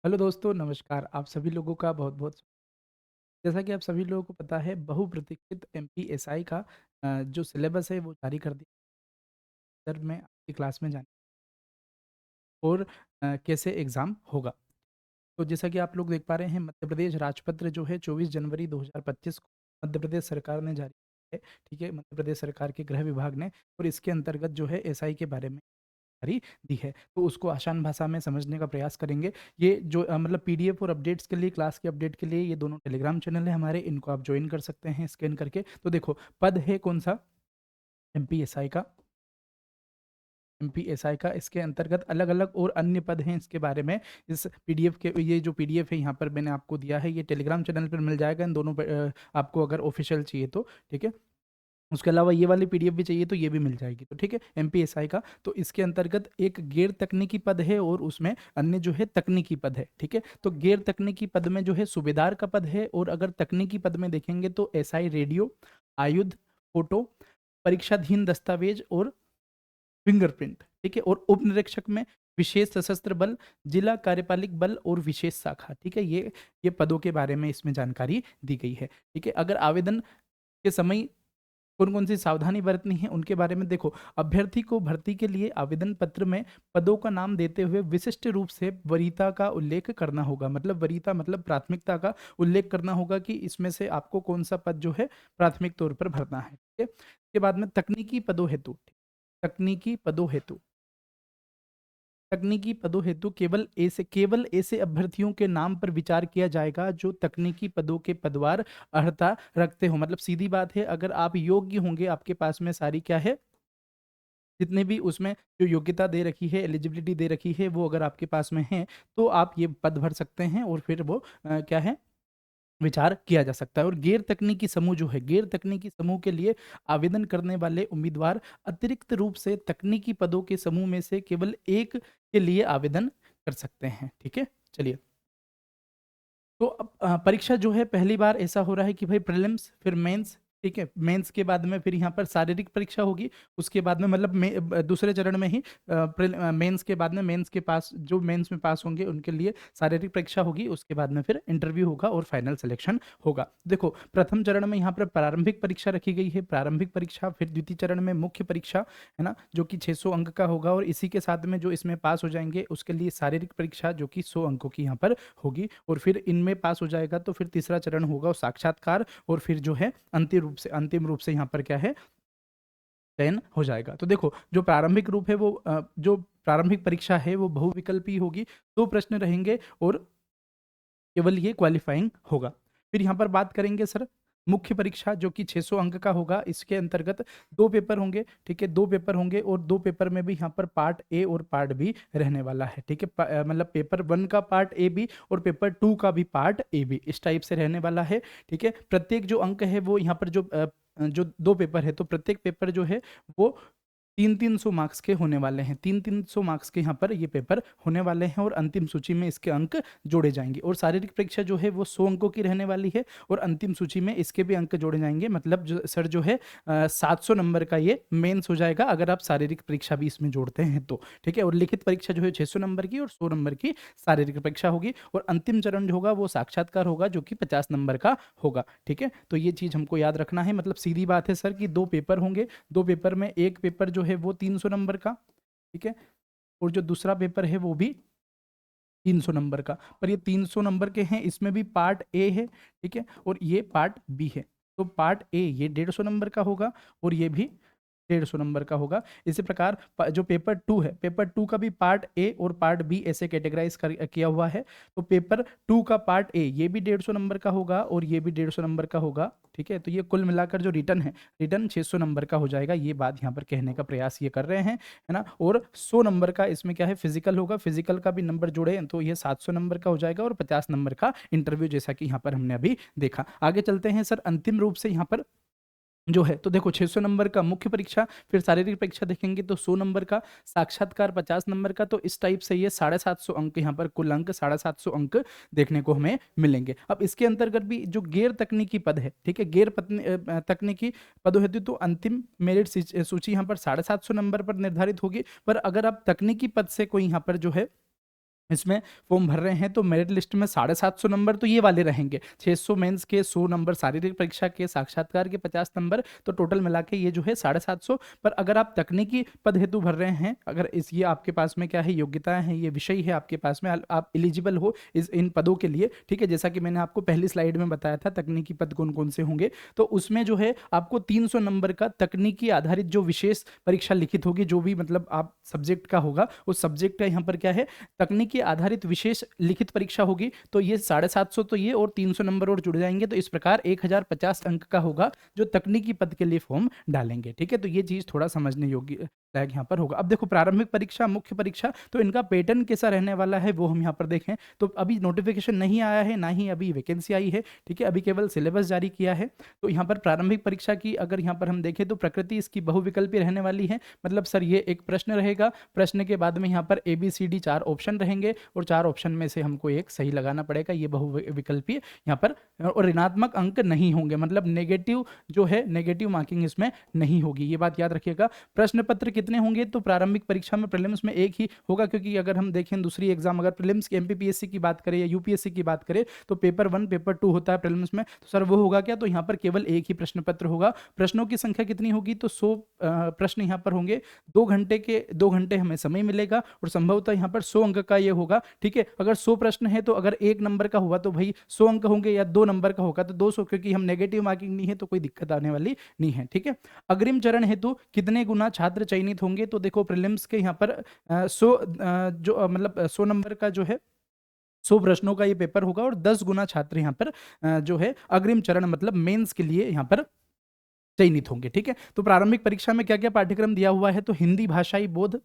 Hello दोस्तों, नमस्कार। आप सभी लोगों का बहुत-बहुत जैसा कि आप सभी लोगों को पता है, बहुप्रतीक्षित एमपीएसआई का जो सिलेबस है वो जारी कर दिया सर मैं आपकी क्लास में जाने और कैसे एग्ज़ाम होगा। तो जैसा कि आप लोग देख पा रहे हैं, मध्य प्रदेश राजपत्र जो है 24 जनवरी 2025 को मध्य प्रदेश सरकार ने जारी किया है, ठीक है? मध्य प्रदेश सरकार के गृह विभाग ने और इसके अंतर्गत जो है एसआई के बारे में जानकारी दी है। तो उसको आसान भाषा में समझने का प्रयास करेंगे। ये जो मतलब पीडीएफ और अपडेट्स के लिए, क्लास के अपडेट के लिए ये दोनों टेलीग्राम चैनल है हमारे, इनको आप जॉइन कर सकते हैं स्कैन करके। तो देखो, पद है कौन-सा? एमपीएसआई का। एमपीएसआई का इसके अंतर्गत अलग-अलग और अन्य पद हैं इसके बारे में। इस पीडीएफ के ये जो पीडीएफ है यहाँ पर मैंने आपको दिया है, ये टेलीग्राम चैनल पर मिल जाएगा इन दोनों पे आपको अगर ऑफ़िशियल चाहिए तो, ठीक है? उसके अलावा ये वाली पीडीएफ भी चाहिए तो ये भी मिल जाएगी। तो ठीक है, एमपीएसआई का तो इसके अंतर्गत एक गैर तकनीकी पद है और उसमें अन्य जो है तकनीकी पद है, ठीक है? तो गैर तकनीकी पद में जो है सूबेदार का पद है और अगर तकनीकी पद में देखेंगे तो एसआई रेडियो, आयुध, फोटो, परीक्षाधीन दस्तावेज और फिंगरप्रिंट, ठीक है? और उप निरीक्षक में विशेष सशस्त्र बल, जिला कार्यपालिक बल और विशेष शाखा, ठीक है? ये पदों के बारे में इसमें जानकारी दी गई है, ठीक है? अगर आवेदन के समय कौन-कौन सी सावधानी बरतनी है उनके बारे में देखो, अभ्यर्थी को भर्ती के लिए आवेदन पत्र में पदों का नाम देते हुए विशिष्ट रूप से वरीयता का उल्लेख करना होगा। मतलब वरीयता मतलब प्राथमिकता का उल्लेख करना होगा कि इसमें से आपको कौन-सा पद जो है प्राथमिक तौर पर भरना है, ठीक है? उसके बाद में तकनीकी पदों हेतु तकनीकी पदों हेतु केवल ऐसे अभ्यर्थियों के नाम पर विचार किया जाएगा जो तकनीकी पदों के पदवार अर्हता रखते हो। मतलब सीधी बात है, अगर आप योग्य होंगे, आपके पास में सारी क्या है, जितने भी उसमें जो योग्यता दे रखी है, एलिजिबिलिटी दे रखी है, वो अगर आपके पास में है, तो आप ये पद भर सकते हैं और फिर वो क्या है, विचार किया जा सकता है। और गैर तकनीकी समूह जो है, गैर तकनीकी समूह के लिए आवेदन करने वाले उम्मीदवार अतिरिक्त रूप से तकनीकी पदों के समूह में से केवल एक के लिए आवेदन कर सकते हैं, ठीक है? चलिए, तो अब परीक्षा जो है पहली बार ऐसा हो रहा है कि भाई प्रीलिम्स फिर मेंस, ठीक है? मेंस के बाद में फिर यहाँ पर शारीरिक परीक्षा होगी, उसके बाद में मतलब दूसरे चरण में ही मेंस के बाद में मेंस के पास जो मेंस में पास होंगे उनके लिए शारीरिक परीक्षा होगी, उसके बाद में फिर इंटरव्यू होगा और फाइनल सिलेक्शन होगा। देखो, प्रथम चरण में यहाँ पर प्रारंभिक परीक्षा रखी गई है, प्रारंभिक परीक्षा, फिर द्वितीय चरण में मुख्य परीक्षा, है ना? जो कि 600 अंक का होगा और इसी के साथ में जो इसमें पास हो जाएँगे उसके लिए शारीरिक परीक्षा जो कि 100 अंकों की यहाँ पर होगी और फिर इनमें पास हो जाएगा तो फिर तीसरा चरण होगा वो साक्षात्कार और फिर जो है अंतिम रूप से यहाँ पर क्या है, चयन हो जाएगा। तो देखो, जो प्रारंभिक रूप है वो जो प्रारंभिक परीक्षा है वो बहुविकल्पी होगी, 2 प्रश्न रहेंगे और केवल ये क्वालीफाइंग होगा। फिर यहाँ पर बात करेंगे सर मुख्य परीक्षा जो कि 600 अंक का होगा। इसके अंतर्गत 2 पेपर होंगे, ठीक है? 2 पेपर होंगे और 2 पेपर में भी यहाँ पर पार्ट ए और पार्ट बी रहने वाला है, ठीक है? मतलब पेपर 1 का पार्ट ए बी और पेपर 2 का भी पार्ट ए बी इस टाइप से रहने वाला है, ठीक है? प्रत्येक जो अंक है वो यहाँ पर जो 2 पेपर है तो प्रत्येक पेपर जो है वो 3-300 मार्क्स के होने वाले हैं। 3-300 मार्क्स के यहाँ पर ये पेपर होने वाले हैं और अंतिम सूची में इसके अंक जोड़े जाएँगे और शारीरिक परीक्षा जो है वो 100 अंकों की रहने वाली है और अंतिम सूची में इसके भी अंक जोड़े जाएँगे। मतलब जो सर जो है 700 नंबर का ये मेंस हो जाएगा अगर आप शारीरिक परीक्षा भी इसमें जोड़ते हैं तो, ठीक है? और लिखित परीक्षा जो है 600 नंबर की और 100 नंबर की शारीरिक परीक्षा होगी और अंतिम चरण जो होगा वो साक्षात्कार होगा जो कि 50 नंबर का होगा, ठीक है? तो ये चीज़ हमको याद रखना है। मतलब सीधी बात है सर कि 2 पेपर होंगे, 2 पेपर में एक पेपर जो है वो 300 नंबर का, ठीक है? और जो दूसरा पेपर है वो भी 300 नंबर का। पर ये 300 नंबर के हैं, इसमें भी पार्ट ए है, ठीक है? और ये पार्ट बी है। तो पार्ट ए ये 150 नंबर का होगा और ये भी 150 नंबर का होगा। इसी प्रकार जो पेपर 2 है, पेपर 2 का भी पार्ट ए और पार्ट बी ऐसे कैटेगराइज़ किया हुआ है। तो पेपर 2 का पार्ट ए ये भी 150 नंबर का होगा और ये भी 150 नंबर का होगा, ठीक है? तो ये कुल मिलाकर जो रिटर्न है, रिटर्न 600 नंबर का हो जाएगा। ये बात यहाँ पर कहने का प्रयास ये कर रहे हैं, है ना? और 100 नंबर का इसमें क्या है, फिज़िकल होगा। फिज़िकल का भी नंबर जोड़े तो ये 700 नंबर का हो जाएगा और 50 नंबर का इंटरव्यू, जैसा कि यहाँ पर हमने अभी देखा। आगे चलते हैं सर, अंतिम रूप से यहाँ पर जो है तो देखो 600 नंबर का मुख्य परीक्षा, फिर शारीरिक परीक्षा देखेंगे तो 100 नंबर का, साक्षात्कार 50 नंबर का। तो इस टाइप से ये 750 अंक, यहाँ पर कुल अंक 750 अंक देखने को हमें मिलेंगे। अब इसके अंतर्गत भी जो गैर तकनीकी पद है, ठीक है? तकनीकी पदों हेतु तो अंतिम मेरिट सूची यहाँ पर 750 नंबर पर निर्धारित होगी। पर अगर आप तकनीकी पद से कोई यहाँ पर जो है इसमें फॉर्म भर रहे हैं तो मेरिट लिस्ट में 750 नंबर तो ये वाले रहेंगे, 600 मेंस के, 100 नंबर शारीरिक परीक्षा के, साक्षात्कार के 50 नंबर, तो टोटल मिला के ये जो है 750। पर अगर आप तकनीकी पद हेतु भर रहे हैं, अगर इस ये आपके पास में क्या है, योग्यताएं हैं, ये विषय है आपके पास में, आप एलिजिबल हो इन पदों के लिए, ठीक है। जैसा कि मैंने आपको पहली स्लाइड में बताया था तकनीकी पद कौन कौन से होंगे, तो उसमें जो है आपको 300 नंबर का तकनीकी आधारित जो विशेष परीक्षा लिखित होगी, जो भी मतलब आप सब्जेक्ट का होगा, उस सब्जेक्ट का यहाँ पर क्या है, तकनीकी आधारित विशेष लिखित परीक्षा होगी। तो ये 750 तो ये और 300 नंबर और जुड़ जाएंगे, तो इस प्रकार 1050 अंक का होगा जो तकनीकी पद के लिए फॉर्म डालेंगे, ठीक है। तो ये चीज थोड़ा समझने योग्य लायक यहाँ पर होगा। अब देखो प्रारंभिक परीक्षा, मुख्य परीक्षा, तो इनका पैटर्न कैसा रहने वाला है वो हम यहाँ पर देखें। तो अभी नोटिफिकेशन नहीं आया है, ना ही अभी वैकेंसी आई है, ठीक है, अभी केवल सिलेबस जारी किया है। तो यहाँ पर प्रारंभिक परीक्षा की अगर यहाँ पर हम देखें तो प्रकृति इसकी बहुविकल्पी रहने वाली है। मतलब सर ये एक प्रश्न रहेगा, प्रश्न के बाद में यहाँ पर ABCD 4 ऑप्शन रहेंगे और 4 ऑप्शन में से हमको एक सही लगाना पड़ेगा, ये बहुविकल्पी यहाँ पर। और ऋणात्मक अंक नहीं होंगे, मतलब नेगेटिव जो है, नेगेटिव मार्किंग इसमें नहीं होगी, ये बात याद रखिएगा। प्रश्न पत्र कितने होंगे, तो प्रारंभिक परीक्षा में प्रीलिम्स में एक ही होगा, क्योंकि अगर हम देखें दूसरी एग्जाम, अगर प्रीलिम्स की MPPSC की बात करें या UPSC की बात करें, तो पेपर 1 पेपर 2 होता है प्रीलिम्स में, तो सर वो होगा क्या, तो यहाँ पर केवल एक ही प्रश्न पत्र होगा। प्रश्नों की संख्या कितनी होगी, तो 100 प्रश्न यहाँ पर होंगे। 2 घंटे हमें समय मिलेगा और संभवतः यहाँ पर 100 अंक का ये होगा, ठीक है। अगर 100 प्रश्न है तो अगर 1 नंबर का हुआ तो भाई 100 अंक होंगे, या 2 नंबर का होगा तो 200, क्योंकि हम नेगेटिव मार्किंग नहीं है तो कोई दिक्कत आने वाली नहीं है, ठीक है। अग्रिम चरण हेतु कितने गुना छात्र चयनित होंगे, तो देखो प्रीलिम्स के यहाँ पर 100 मतलब 100 नंबर का जो है 100 प्रश्नों का ये पेपर होगा और 10 गुना छात्र यहाँ पर जो है अग्रिम चरण मतलब मेंस के लिए यहाँ पर चयनित होंगे, ठीक है। तो प्रारंभिक परीक्षा में क्या क्या पाठ्यक्रम दिया हुआ है, तो हिंदी भाषाई बोध,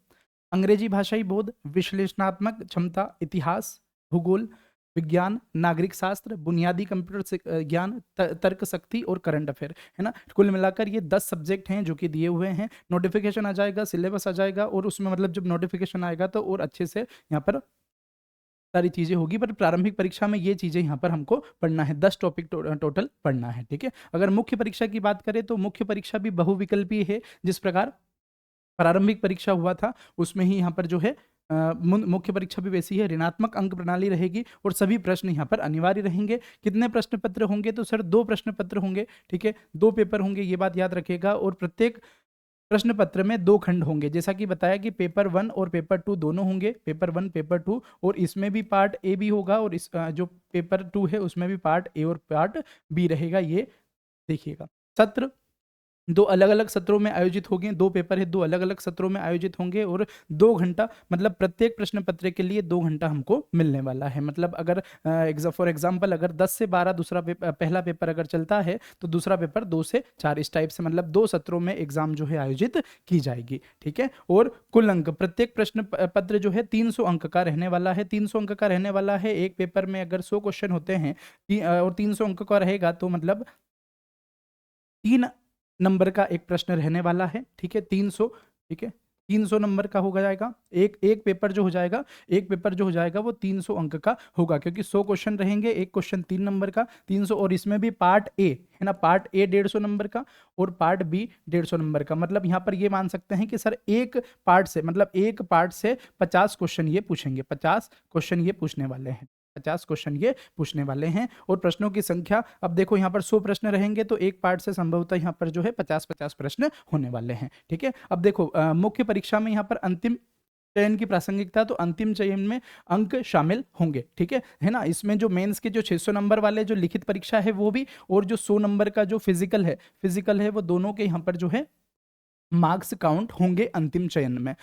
अंग्रेजी भाषाई बोध, विश्लेषणात्मक क्षमता, इतिहास, भूगोल, विज्ञान, नागरिक शास्त्र, बुनियादी कंप्यूटर ज्ञान, तर्क शक्ति और करंट अफेयर, है ना। कुल मिलाकर ये 10 सब्जेक्ट हैं जो कि दिए हुए हैं। नोटिफिकेशन आ जाएगा, सिलेबस आ जाएगा, और उसमें मतलब जब नोटिफिकेशन आएगा तो और अच्छे से यहाँ पर सारी चीज़ें होगी। पर प्रारंभिक परीक्षा में ये चीज़ें यहाँ पर हमको पढ़ना है, 10 टॉपिक टोटल पढ़ना है, ठीक है। अगर मुख्य परीक्षा की बात करें तो मुख्य परीक्षा भी बहुविकल्पीय है, जिस प्रकार प्रारंभिक परीक्षा हुआ था उसमें ही यहाँ पर जो है मुख्य परीक्षा भी वैसी है, ऋणात्मक अंक प्रणाली रहेगी और सभी प्रश्न यहाँ पर अनिवार्य रहेंगे। कितने प्रश्न पत्र होंगे, तो सर 2 प्रश्न पत्र होंगे, ठीक है, 2 पेपर होंगे, ये बात याद रखिएगा। और प्रत्येक प्रश्न पत्र में 2 खंड होंगे, जैसा कि बताया कि पेपर 1 और पेपर 2 दोनों होंगे, पेपर 1 पेपर 2, और इसमें भी पार्ट ए भी होगा और इस जो पेपर 2 है उसमें भी पार्ट ए और पार्ट बी रहेगा, ये देखिएगा। सत्र 2 अलग-अलग सत्रों में आयोजित होंगे, 2 पेपर है, 2 अलग-अलग सत्रों में आयोजित होंगे और 2 घंटा मतलब प्रत्येक प्रश्न पत्र के लिए 2 घंटा हमको मिलने वाला है। मतलब अगर फॉर एग्जांपल अगर 10 से 12 दूसरा पेपर, पहला पेपर अगर चलता है तो दूसरा पेपर 2 से 4, इस टाइप से मतलब 2 सत्रों में एग्जाम जो है आयोजित की जाएगी, ठीक है। और कुल अंक प्रत्येक प्रश्न पत्र जो है 300 अंक का रहने वाला है, 300 अंक का रहने वाला है। एक पेपर में अगर 100 क्वेश्चन होते हैं और 300 अंक का रहेगा तो मतलब 3 नंबर का एक प्रश्न रहने वाला है, ठीक है, 300, ठीक है, 300 नंबर का हो जाएगा। एक एक पेपर जो हो जाएगा, एक पेपर जो हो जाएगा वो 300 अंक का होगा, क्योंकि 100 क्वेश्चन रहेंगे, एक क्वेश्चन 3 नंबर का, 300। और इसमें भी पार्ट ए है ना, पार्ट ए 150 नंबर का और पार्ट बी 150 नंबर का। मतलब यहाँ पर ये मान सकते हैं कि सर एक पार्ट से मतलब एक पार्ट से 50 क्वेश्चन ये पूछेंगे, 50 क्वेश्चन ये पूछने वाले हैं, 50 क्वेश्चन ये पूछने वाले हैं। और प्रश्नों की संख्या अब देखो यहाँ पर 100 प्रश्न रहेंगे तो एक पार्ट से संभवतः यहाँ पर जो है 50-50 प्रश्न होने वाले हैं, ठीक है। अब देखो मुख्य परीक्षा में यहाँ पर अंतिम चयन की प्रासंगिकता, तो अंतिम चयन में अंक शामिल होंगे, ठीक है ना। इसमें जो मेंस के जो 600 नंबर वाले जो लिखित परीक्षा है वो भी, और जो 100 नंबर का जो फिजिकल है वो दोनों के यहाँ पर जो है मार्क्स काउंट होंगे अंतिम चयन में।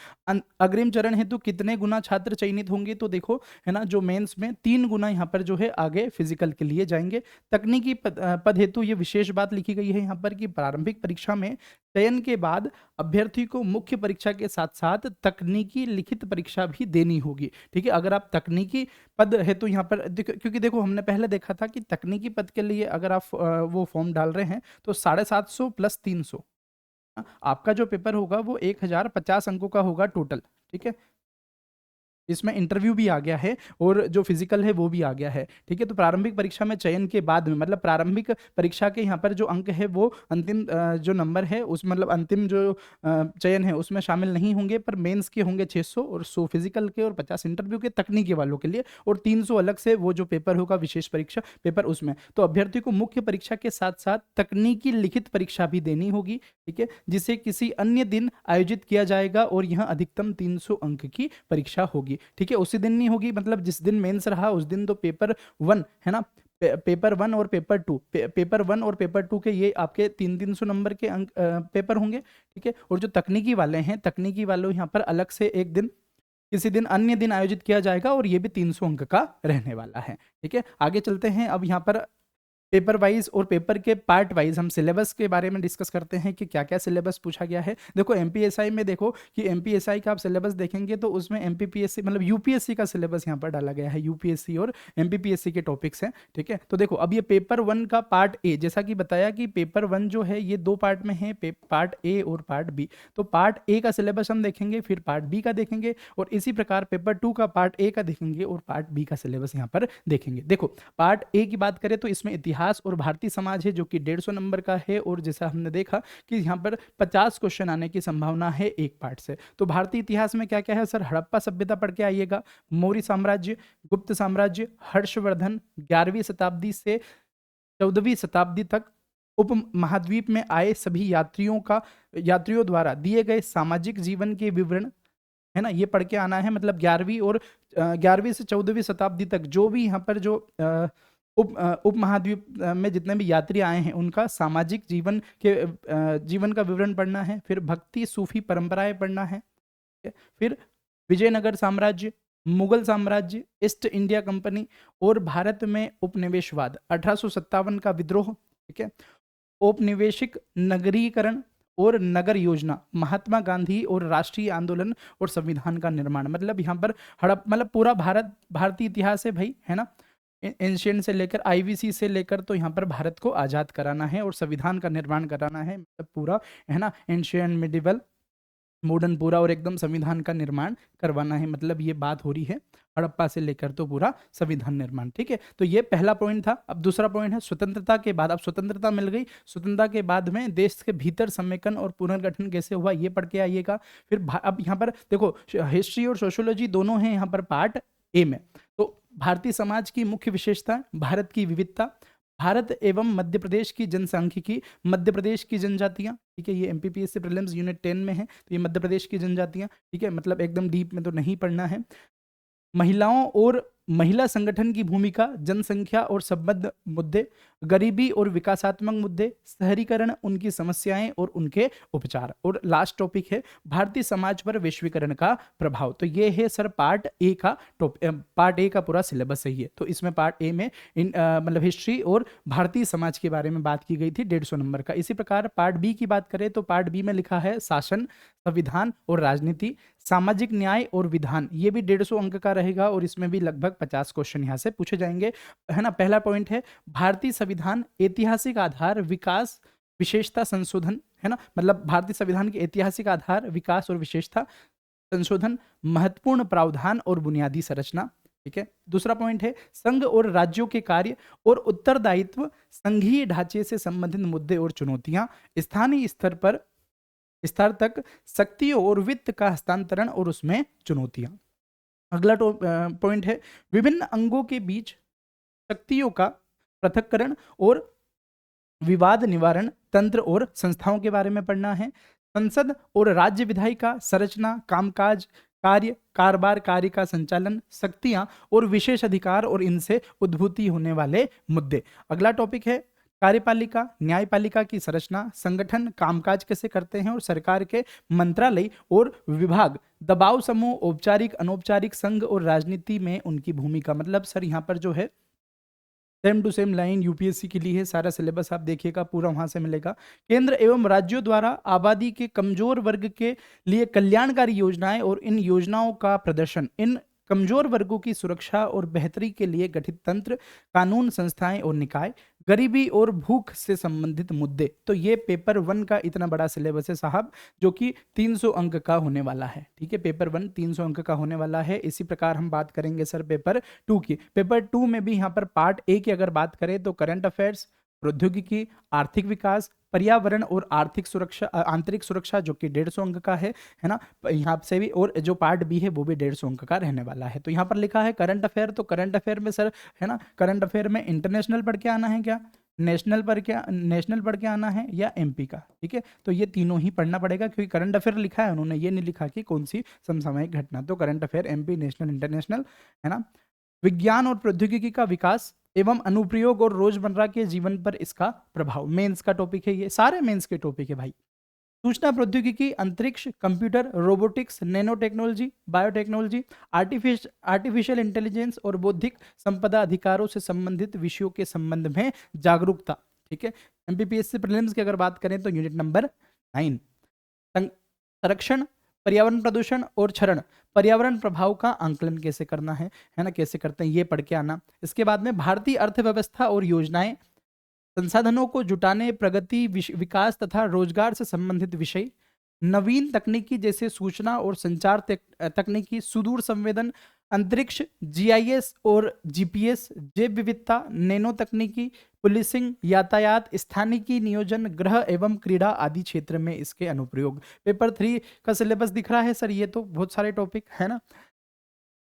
अग्रिम चरण हेतु कितने गुना छात्र चयनित होंगे, तो देखो है ना, जो मेंस में 3 गुना यहाँ पर जो है आगे फिजिकल के लिए जाएंगे। तकनीकी पद हेतु ये विशेष बात लिखी गई है यहाँ पर कि प्रारंभिक परीक्षा में चयन के बाद अभ्यर्थी को मुख्य परीक्षा के साथ साथ तकनीकी लिखित परीक्षा भी देनी होगी, ठीक है। अगर आप तकनीकी पद हेतु यहाँ पर क्योंकि देखो हमने पहले देखा था कि तकनीकी पद के लिए अगर आप वो फॉर्म डाल रहे हैं तो 750 प्लस 300 आपका जो पेपर होगा वो 1050 अंकों का होगा टोटल, ठीक है। इसमें इंटरव्यू भी आ गया है और जो फिजिकल है वो भी आ गया है। ठीक है, तो प्रारंभिक परीक्षा में चयन के बाद में, मतलब प्रारंभिक परीक्षा के यहाँ पर जो अंक है वो अंतिम जो नंबर है उस, मतलब अंतिम जो चयन है उसमें शामिल नहीं होंगे, पर मेंस के होंगे 600 और 100 फिजिकल के और 50 इंटरव्यू के तकनीकी वालों के लिए, और 300 अलग से वो जो पेपर होगा विशेष परीक्षा पेपर उसमें। तो अभ्यर्थी को मुख्य परीक्षा के साथ साथ तकनीकी लिखित परीक्षा भी देनी होगी। ठीक है, जिसे किसी अन्य दिन आयोजित किया जाएगा और यह अधिकतम 300 अंक की परीक्षा होगी। ठीक है, उसी दिन नहीं होगी, मतलब जिस दिन मेंस रहा उस दिन तो पेपर 1 है ना, पेपर 1 और पेपर 2, पेपर 1 और पेपर 2 के ये आपके 300 नंबर के अंक पेपर होंगे। ठीक है, और जो तकनीकी वाले हैं, तकनीकी वालों यहाँ पर अलग से एक दिन, किसी दिन अन्य दिन आयोजित किया जाएगा और ये भी 300 अंक का रहने वाला है। ठीक है, आगे चलते हैं। अब यहाँ पर पेपर वाइज और पेपर के पार्ट वाइज हम सिलेबस के बारे में डिस्कस करते हैं कि क्या क्या सिलेबस पूछा गया है। देखो एमपीएसआई में, देखो कि एमपीएसआई का आप सिलेबस देखेंगे तो उसमें एमपीपीएससी मतलब यूपीएससी का सिलेबस यहाँ पर डाला गया है, यूपीएससी और एमपीपीएससी के टॉपिक्स हैं। ठीक है, तो देखो अब ये पेपर 1 का पार्ट ए, जैसा कि बताया कि पेपर 1 जो है ये 2 पार्ट में है, पार्ट ए और पार्ट बी। तो पार्ट ए का सिलेबस हम देखेंगे, फिर पार्ट बी का देखेंगे, और इसी प्रकार पेपर 2 का पार्ट ए का देखेंगे और पार्ट बी का सिलेबस यहाँ पर देखेंगे। देखो पार्ट ए की बात करें तो इसमें इतिहास और भारतीय समाज है जो कि 150 नंबर का है, और जैसा हमने देखा कि यहाँ पर 50 क्वेश्चन आने की संभावना है एक पार्ट से। तो भारतीय इतिहास में क्या क्या है सर? हड़प्पा सभ्यता पढ़ के आइएगा, मौर्य साम्राज्य, गुप्त साम्राज्य, हर्षवर्धन, 11वीं शताब्दी से 14वीं शताब्दी तक उप महाद्वीप में आए सभी यात्रियों द्वारा दिए गए सामाजिक जीवन के विवरण, है ना, ये पढ़ के आना है। मतलब 11वीं से 14वीं शताब्दी तक जो भी यहाँ पर जो उप महाद्वीप में जितने भी यात्री आए हैं उनका सामाजिक जीवन का विवरण पढ़ना है। फिर भक्ति सूफी परंपराएं पढ़ना है। फिर विजयनगर साम्राज्य, मुगल साम्राज्य, ईस्ट इंडिया कंपनी और भारत में उपनिवेशवाद, 1857 का विद्रोह। ठीक है, औपनिवेशिक नगरीकरण और नगर योजना, महात्मा गांधी और राष्ट्रीय आंदोलन और संविधान का निर्माण। मतलब यहाँ पर मतलब पूरा भारतीय इतिहास है भाई, है ना, एंशियंट से लेकर आईवीसी से लेकर, तो यहाँ पर भारत को आज़ाद कराना है और संविधान का निर्माण कराना है, मतलब पूरा, है ना, एंशियंट मिडिवल मॉडर्न पूरा, और एकदम संविधान का निर्माण करवाना है। मतलब ये बात हो रही है हड़प्पा से लेकर तो पूरा संविधान निर्माण। ठीक है, तो ये पहला पॉइंट था। अब दूसरा पॉइंट है स्वतंत्रता के बाद। अब स्वतंत्रता मिल गई, स्वतंत्रता के बाद में देश के भीतर समेकन और पुनर्गठन कैसे हुआ ये पढ़ के आइएगा। फिर अब यहाँ पर देखो हिस्ट्री और सोशियोलॉजी दोनों हैं यहाँ पर पार्ट ए में। तो भारतीय समाज की मुख्य विशेषता, भारत की विविधता, भारत एवं मध्य प्रदेश की जनसांख्यिकी, मध्य प्रदेश की जनजातियां। ठीक है, ये एमपीपीएससी प्रीलिम्स यूनिट 10 में है, तो ये मध्य प्रदेश की जनजातियां। ठीक है, मतलब एकदम डीप में तो नहीं पढ़ना है। महिलाओं और महिला संगठन की भूमिका, जनसंख्या और संबद्ध मुद्दे, गरीबी और विकासात्मक मुद्दे, शहरीकरण, उनकी समस्याएं और उनके उपचार, और लास्ट टॉपिक है भारतीय समाज पर वैश्वीकरण का प्रभाव। तो ये है सर पार्ट ए का पूरा सिलेबस सही है। तो इसमें पार्ट ए में मतलब हिस्ट्री और भारतीय समाज के बारे में बात की गई थी 150 नंबर का। इसी प्रकार पार्ट बी की बात करें तो पार्ट बी में लिखा है शासन, संविधान और राजनीति, सामाजिक न्याय और विधान, ये भी 150 अंक का रहेगा और इसमें भी लगभग 50 क्वेश्चन यहाँ से पूछे जाएंगे, है ना। पहला पॉइंट है भारतीय संविधान, ऐतिहासिक आधार, विकास, विशेषता, संशोधन, है ना, मतलब भारतीय संविधान के ऐतिहासिक आधार, विकास और विशेषता, संशोधन, महत्वपूर्ण प्रावधान और बुनियादी संरचना। ठीक है, दूसरा पॉइंट है संघ और राज्यों के कार्य और उत्तरदायित्व, संघीय ढांचे से संबंधित मुद्दे और चुनौतियां, स्थानीय स्तर तक शक्तियों और वित्त का हस्तांतरण और उसमें चुनौतियां। अगला पॉइंट है विभिन्न अंगों के बीच शक्तियों का पृथक्करण और विवाद निवारण तंत्र और संस्थाओं के बारे में पढ़ना है। संसद और राज्य विधायिका, संरचना, कामकाज, कारोबार, कार्य का संचालन, शक्तियां और विशेष अधिकार और इनसे उद्भूति होने वाले मुद्दे। अगला टॉपिक है कार्यपालिका, न्यायपालिका की संरचना, संगठन, कामकाज कैसे करते हैं और सरकार के मंत्रालय और विभाग, दबाव समूह, औपचारिक, अनौपचारिक संघ और राजनीति में उनकी भूमिका। मतलब सर यहाँ पर जो है same to same line UPSC के लिए है, सारा सिलेबस आप देखिएगा पूरा वहां से मिलेगा। केंद्र एवं राज्यों द्वारा आबादी के कमजोर वर्ग के लिए कल्याणकारी योजनाएं और इन योजनाओं का प्रदर्शन, इन कमजोर वर्गों की सुरक्षा और बेहतरी के लिए गठित तंत्र, कानून, संस्थाएं और निकाय, गरीबी और भूख से संबंधित मुद्दे। तो ये पेपर 1 का इतना बड़ा सिलेबस है साहब, जो कि 300 अंक का होने वाला है। ठीक है, पेपर 1 300 अंक का होने वाला है। इसी प्रकार हम बात करेंगे सर पेपर 2 की। पेपर 2 में भी यहाँ पर पार्ट ए की अगर बात करें तो करंट अफेयर्स, प्रौद्योगिकी, आर्थिक विकास, पर्यावरण और आर्थिक सुरक्षा, आंतरिक सुरक्षा, जो कि 150 अंक का है ना। यहाँ से भी, और जो पार्ट बी है वो भी 150 अंक का रहने वाला है। तो यहाँ पर लिखा है करंट अफेयर, तो करंट अफेयर में सर, है ना, करंट अफेयर में इंटरनेशनल पढ़ के आना है क्या, नेशनल पढ़ के आना है, या एमपी का। ठीक है, तो ये तीनों ही पढ़ना पड़ेगा, क्योंकि करंट अफेयर लिखा है उन्होंने, ये नहीं लिखा कि कौन सी समसामयिक घटना। तो current affair MP, national, international, है ना। विज्ञान और प्रौद्योगिकी का विकास एवं अनुप्रयोग और रोजमर्रा के जीवन पर इसका प्रभाव, मेंस का टॉपिक है, ये सारे मेंस के टॉपिक है भाई। सूचना प्रौद्योगिकी, अंतरिक्ष, computer, robotics, nano technology, biotechnology, artificial intelligence और बौद्धिक संपदा अधिकारों से संबंधित विषयों के संबंध में जागरूकता। ठीक है, एमपीपीएससी प्रीलिम्स की अगर बात करें तो यूनिट नंबर 9, संरक्षण, पर्यावरण प्रदूषण और क्षरण, पर्यावरण प्रभाव का आंकलन कैसे करना है ना, कैसे करते हैं, ये पढ़ के आना। इसके बाद में भारतीय अर्थव्यवस्था और योजनाएं, संसाधनों को जुटाने, प्रगति, विकास तथा रोजगार से संबंधित विषय, नवीन तकनीकी जैसे सूचना और संचार तकनीकी, सुदूर संवेदन, अंतरिक्ष, जीआईएस और जीपीएस, जैव विविधता, नैनो तकनीकी, पुलिसिंग, यातायात, स्थानिकी नियोजन, गृह एवं क्रीड़ा आदि क्षेत्र में इसके अनुप्रयोग। पेपर 3 का सिलेबस दिख रहा है सर, ये तो बहुत सारे टॉपिक है ना।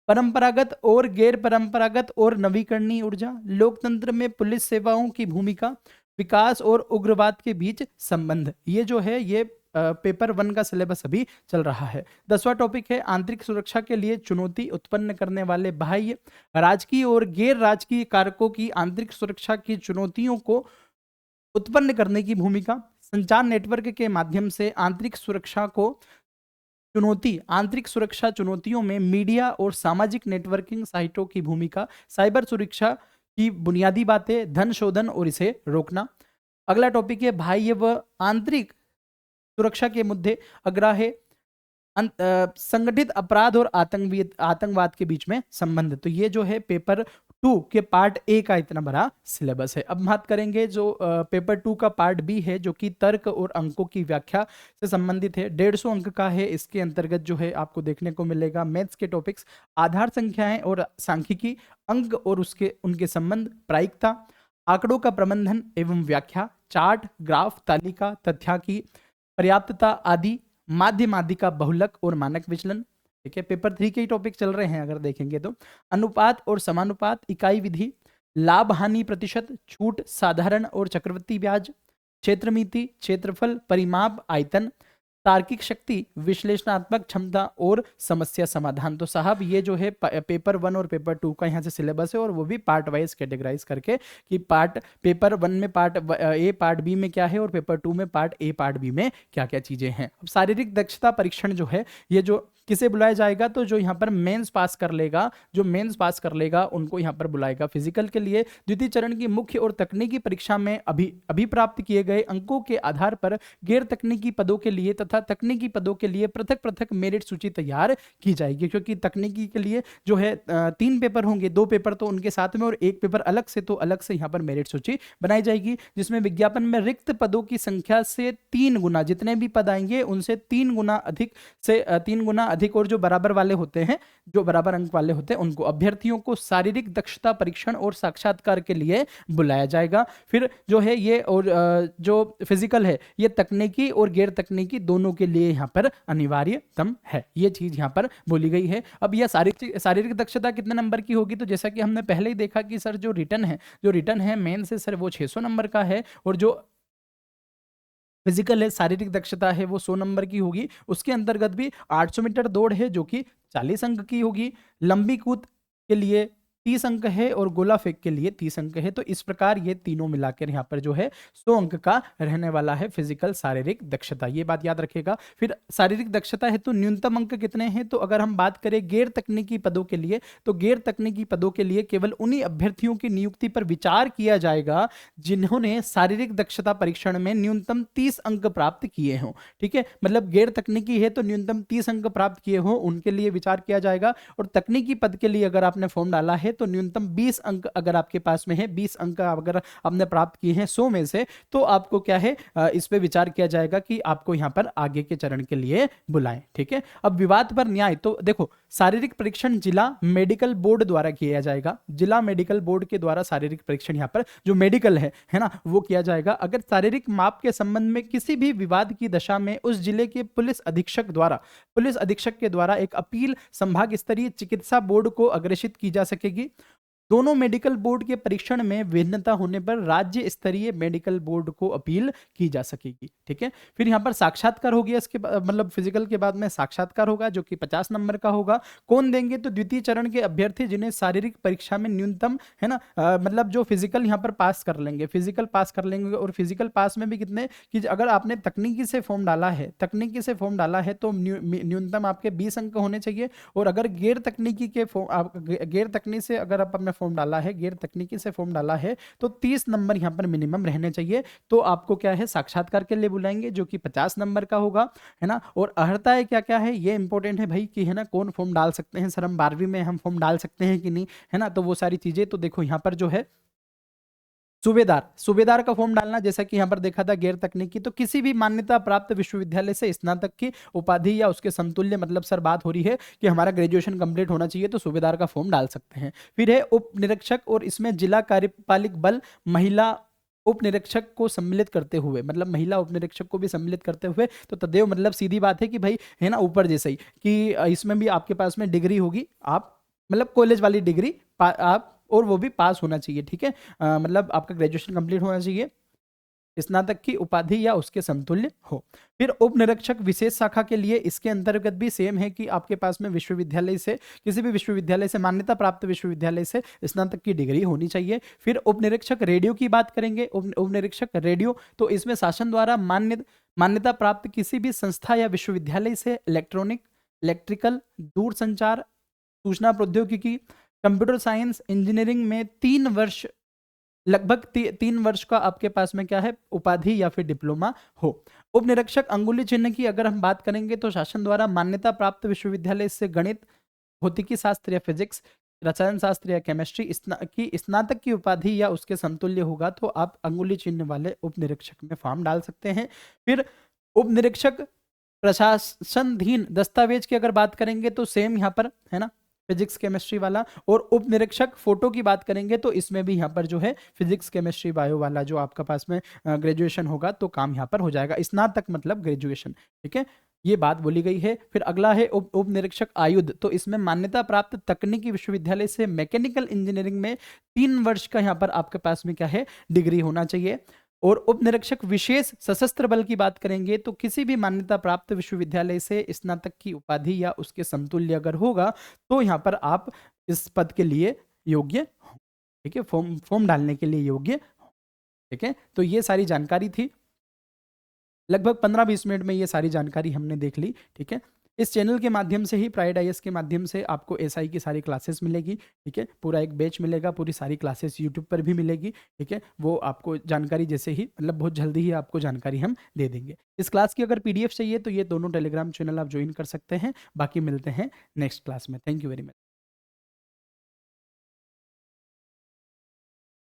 परंपरागत और गैर परंपरागत और नवीकरणीय ऊर्जा, लोकतंत्र में पुलिस सेवाओं की भूमिका, विकास और उग्रवाद के बीच संबंध। ये जो है ये पेपर 1 का सिलेबस अभी चल रहा है। 10वां टॉपिक है आंतरिक सुरक्षा के लिए चुनौती उत्पन्न करने वाले बाह्य, राजकीय और गैर राजकीय कारकों की आंतरिक सुरक्षा की चुनौतियों को उत्पन्न करने की भूमिका, संचार नेटवर्क के माध्यम से आंतरिक सुरक्षा को चुनौती, आंतरिक सुरक्षा चुनौतियों में मीडिया और सामाजिक नेटवर्किंग साइटों की भूमिका, साइबर सुरक्षा की बुनियादी बातें, धन शोधन और इसे रोकना। अगला टॉपिक है बाह्य व आंतरिक सुरक्षा के मुद्दे, अगला है संगठित अपराध और आतंकवाद के बीच में संबंध। तो ये जो है पेपर 2 के पार्ट ए का इतना बड़ा सिलेबस है। अब बात करेंगे जो पेपर 2 का पार्ट बी है, जो कि तर्क और अंकों की व्याख्या से संबंधित है। 150 अंक का है। इसके अंतर्गत जो है आपको देखने को मिलेगा मैथ्स के टॉपिक्स, आधार संख्याएं और सांख्यिकी, अंक और उनके संबंध, प्रायिकता, आंकड़ों का प्रबंधन एवं व्याख्या, चार्ट, ग्राफ, तालिका, तथ्याकी, पर्याप्तता आदि, माध्यम आदि का बहुलक और मानक विचलन। ठीक है, पेपर 3 के ही टॉपिक चल रहे हैं अगर देखेंगे तो। अनुपात और समानुपात, इकाई विधि, लाभ हानि प्रतिशत, छूट, साधारण और चक्रवृद्धि ब्याज, क्षेत्रमिति, क्षेत्रफल, परिमाप, आयतन, तार्किक शक्ति, विश्लेषणात्मक क्षमता और समस्या समाधान। तो साहब ये जो है पेपर 1 और पेपर 2 का यहाँ से सिलेबस है, और वो भी पार्ट वाइज कैटेगराइज करके कि पेपर 1 में पार्ट ए पार्ट बी में क्या है, और पेपर 2 में पार्ट ए पार्ट बी में क्या क्या चीजें हैं। अब शारीरिक दक्षता परीक्षण जो है ये जो किसे बुलाया जाएगा, तो जो यहाँ पर मेंस पास कर लेगा, जो मेंस पास कर लेगा उनको यहाँ पर बुलाएगा फिजिकल के लिए। द्वितीय चरण की मुख्य और तकनीकी परीक्षा में अभी प्राप्त किए गए अंकों के आधार पर गैर तकनीकी पदों के लिए तथा तकनीकी पदों के लिए पृथक पृथक मेरिट सूची तैयार की जाएगी, क्योंकि तकनीकी के लिए जो है 3 पेपर होंगे, 2 पेपर तो उनके साथ में और 1 पेपर अलग से, तो अलग से यहाँ पर मेरिट सूची बनाई जाएगी, जिसमें विज्ञापन में रिक्त पदों की संख्या से 3 गुना, जितने भी पद आएंगे उनसे 3 गुना अधिक और जो बराबर वाले होते हैं, जो बराबर अंक वाले होते हैं, उनको अभ्यर्थियों को शारीरिक दक्षता परीक्षण और साक्षात्कार के लिए बुलाया जाएगा। फिर जो है ये और जो फिजिकल है ये तकनीकी और गैर तकनीकी दोनों के लिए यहाँ पर अनिवार्यतम है, ये चीज यहाँ पर बोली गई है। अब यह शारीरिक दक्षता कितने नंबर की होगी, तो जैसा कि हमने पहले ही देखा कि सर जो रिटर्न है मेन से सर वो 600 नंबर का है, और जो फिजिकल है शारीरिक दक्षता है वो 100 नंबर की होगी। उसके अंतर्गत भी 800 मीटर दौड़ है जो कि 40 अंक की होगी, लंबी कूद के लिए 30 अंक है और गोला फेंक के लिए 30 अंक है। तो इस प्रकार ये तीनों मिलाकर यहाँ पर जो है 100 अंक का रहने वाला है फिजिकल शारीरिक दक्षता, ये बात याद रखेगा। फिर शारीरिक दक्षता है तो न्यूनतम अंक कितने हैं, तो अगर हम बात करें गैर तकनीकी पदों के लिए, तो गैर तकनीकी पदों के लिए केवल उन्हीं अभ्यर्थियों की नियुक्ति पर विचार किया जाएगा जिन्होंने शारीरिक दक्षता परीक्षण में न्यूनतम 30 अंक प्राप्त किए हों। ठीक है, मतलब गैर तकनीकी है तो न्यूनतम 30 अंक प्राप्त किए हों, उनके लिए विचार किया जाएगा। और तकनीकी पद के लिए अगर आपने फॉर्म डाला है तो न्यूनतम 20 अंक अगर आपके पास में है, 20 अंक अगर आपने प्राप्त किए हैं 100 में से, तो आपको क्या है इस पे विचार किया जाएगा कि आपको यहाँ पर आगे के चरण के लिए बुलाएं। ठीक है, अब विवाद पर न्याय, तो देखो शारीरिक परीक्षण जिला मेडिकल बोर्ड द्वारा किया जाएगा। जिला मेडिकल बोर्ड के द्वारा शारीरिक परीक्षण यहाँ पर जो मेडिकल है ना, वो किया जाएगा। अगर शारीरिक माप के संबंध में किसी भी विवाद की दशा में उस जिले के पुलिस अधीक्षक के द्वारा एक अपील संभाग स्तरीय चिकित्सा बोर्ड को अग्रेषित की जा सकेगी। दोनों मेडिकल बोर्ड के परीक्षण में भिन्नता होने पर राज्य स्तरीय मेडिकल बोर्ड को अपील की जा सकेगी। ठीक है, फिर यहाँ पर साक्षात्कार हो गया, इसके मतलब फिजिकल के बाद में साक्षात्कार होगा जो कि 50 नंबर का होगा। कौन देंगे, तो द्वितीय चरण के अभ्यर्थी जिन्हें शारीरिक परीक्षा में न्यूनतम है ना मतलब जो फिजिकल यहाँ पर पास कर लेंगे, फिजिकल पास कर लेंगे। और फिजिकल पास में भी कितने कि अगर आपने तकनीकी से फॉर्म डाला है तो न्यूनतम आपके 20 अंक होने चाहिए। और अगर गैर तकनीकी से अगर आप अपने गैर तकनीकी से फॉर्म डाला है तो 30 नंबर यहां पर मिनिमम रहने चाहिए। तो आपको क्या है साक्षात्कार के लिए बुलाएंगे जो कि 50 नंबर का होगा, है ना। और अर्हताएं क्या क्या है ये इंपॉर्टेंट है भाई कि है ना कौन फॉर्म डाल सकते हैं, सर हम 12वीं में हम फॉर्म डाल सकते हैं कि नहीं, है ना। तो वो सारी चीजें तो देखो यहाँ पर जो है सूबेदार का फॉर्म डालना, जैसा कि यहाँ पर देखा था गैर तकनीकी, तो किसी भी मान्यता प्राप्त विश्वविद्यालय से स्नातक की उपाधि या उसके समतुल्य, मतलब सर बात हो रही है कि हमारा ग्रेजुएशन कंप्लीट होना चाहिए तो सूबेदार का फॉर्म डाल सकते हैं। फिर है उप निरीक्षक, और इसमें जिला कार्यपालिक बल महिला उप निरीक्षक को सम्मिलित करते हुए, मतलब महिला उप निरीक्षक को भी सम्मिलित करते हुए, तो तदेव मतलब सीधी बात है कि भाई है ना ऊपर जैसे ही कि इसमें भी आपके पास में डिग्री होगी, आप मतलब कॉलेज वाली डिग्री आप, और वो भी पास होना चाहिए। ठीक है, मतलब आपका ग्रेजुएशन कंप्लीट होना चाहिए, स्नातक की उपाधि या उसके समतुल्य हो। फिर उप निरीक्षक विशेष शाखा के लिए इसके अंतर्गत भी सेम है कि आपके पास में विश्वविद्यालय से, किसी भी विश्वविद्यालय से, मान्यता प्राप्त विश्वविद्यालय से स्नातक की डिग्री होनी चाहिए। फिर उप निरीक्षक रेडियो की बात करेंगे, उप निरीक्षक रेडियो, तो इसमें शासन द्वारा मान्यता प्राप्त किसी भी संस्था या विश्वविद्यालय से इलेक्ट्रिकल, दूरसंचार, सूचना प्रौद्योगिकी, कंप्यूटर साइंस, इंजीनियरिंग में 3 वर्ष, लगभग 3 वर्ष का आपके पास में क्या है उपाधि या फिर डिप्लोमा हो। उप निरीक्षक अंगुली चिन्ह की अगर हम बात करेंगे तो शासन द्वारा मान्यता प्राप्त विश्वविद्यालय से गणित, भौतिकी शास्त्र या फिजिक्स, रसायन शास्त्र या केमिस्ट्री स्नातक की उपाधि या उसके समतुल्य होगा तो आप अंगुली चिन्ह वाले उप निरीक्षक में फॉर्म डाल सकते हैं। फिर उप निरीक्षक प्रशासनधीन दस्तावेज की अगर बात करेंगे तो सेम यहाँ पर है ना फिजिक्स केमिस्ट्री वाला। और उप निरीक्षक फोटो की बात करेंगे तो इसमें भी यहाँ पर जो है फिजिक्स केमिस्ट्री बायो वाला जो आपका पास में ग्रेजुएशन होगा तो काम यहाँ पर हो जाएगा, स्नातक मतलब ग्रेजुएशन। ठीक है, ये बात बोली गई है। फिर अगला है उप निरीक्षक आयुध, तो इसमें मान्यता प्राप्त तकनीकी विश्वविद्यालय से मैकेनिकल इंजीनियरिंग में 3 वर्ष का यहाँ पर आपके पास में क्या है डिग्री होना चाहिए। और उप निरीक्षक विशेष सशस्त्र बल की बात करेंगे तो किसी भी मान्यता प्राप्त विश्वविद्यालय से स्नातक की उपाधि या उसके समतुल्य अगर होगा तो यहाँ पर आप इस पद के लिए योग्य हो। ठीक है, फॉर्म डालने के लिए योग्य हो। ठीक है, तो ये सारी जानकारी थी, लगभग 15-20 मिनट में ये सारी जानकारी हमने देख ली। ठीक है, इस चैनल के माध्यम से ही, प्राइड आईएएस के माध्यम से आपको एसआई की सारी क्लासेस मिलेगी। ठीक है, पूरा एक बैच मिलेगा, पूरी सारी क्लासेस यूट्यूब पर भी मिलेगी। ठीक है, वो आपको जानकारी जैसे ही मतलब बहुत जल्दी ही आपको जानकारी हम दे देंगे। इस क्लास की अगर पीडीएफ चाहिए तो ये दोनों टेलीग्राम चैनल आप ज्वाइन कर सकते हैं। बाकी मिलते हैं नेक्स्ट क्लास में। Thank you very much.